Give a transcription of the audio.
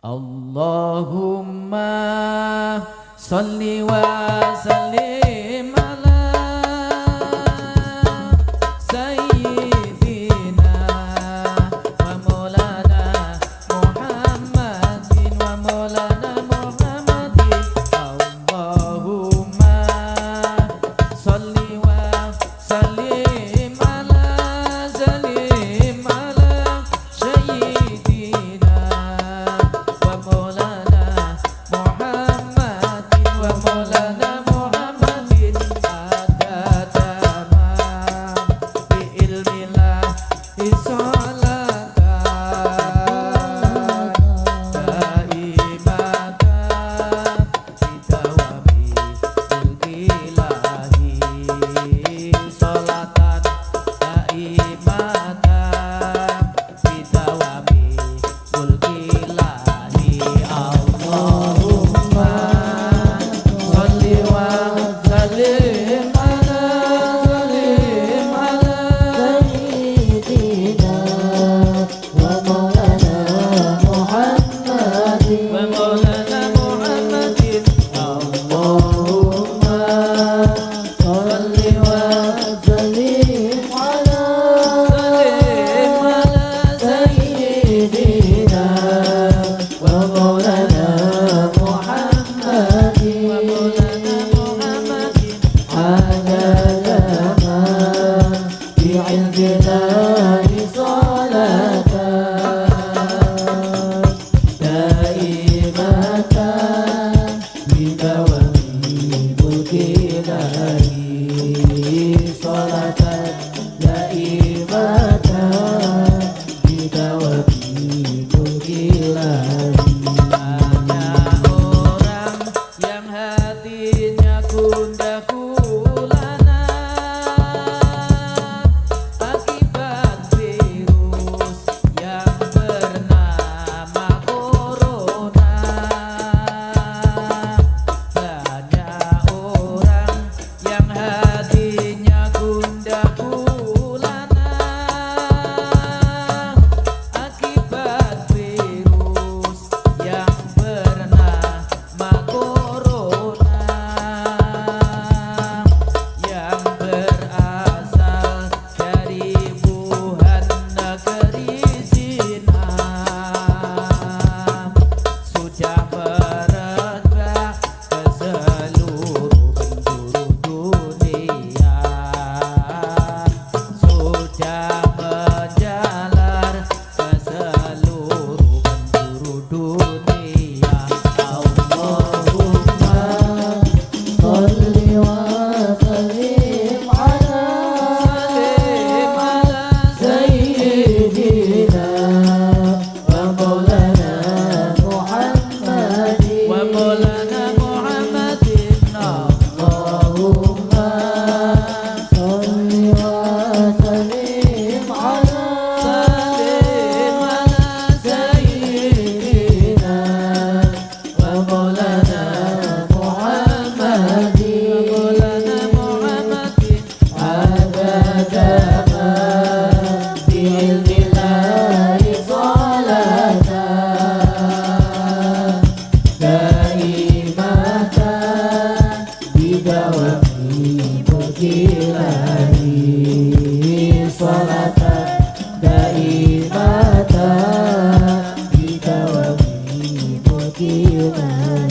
Allahumma salli wa sallim ala sayyidina wa maulana Muhammadin wa maulana Muhammadin. Allahumma salli wa sallim ala sayyidina wa maulana Muhammadin wa maulana Muhammadin. Ada tamam bi ilmillah isolatan daimatan bidawami ilahi solatan daimatan bidawami ilahi. Allahumma sholli wa sallim ala sayyidina wa maulana Muhammadin wa maulana Muhammadin. Allahumma sholli wa sallim ala sayyidina wa maulana Muhammadin wa maulana Muhammadin. adada ma bi'ilmillahi salatan daimatan bidawami mulkilahi salatan daimatan bidawami mulkilahi. Ada orang yang hatinya gundah gulana akibat virus yang bernama corona. Banyak orang yang hatinya gundah gulana akibat virus yang bernama corona, yang berasal dari Wuhan, negeri Cina, sudah merebak ke seluruh penjuru dunia, sudah menjalar ke seluruh penjuru dunia. Allahumma sholli wa sallim ala sayyidina wa maulana Muhammadin wa maulana Muhammadin. Allahumma sholli wa sallim ala sayyidina wa maulana Muhammadin adada ma bi'ilmillahi salatan daimatan bidawami mulkilahi salatan daimatan bidawami mulkilahi.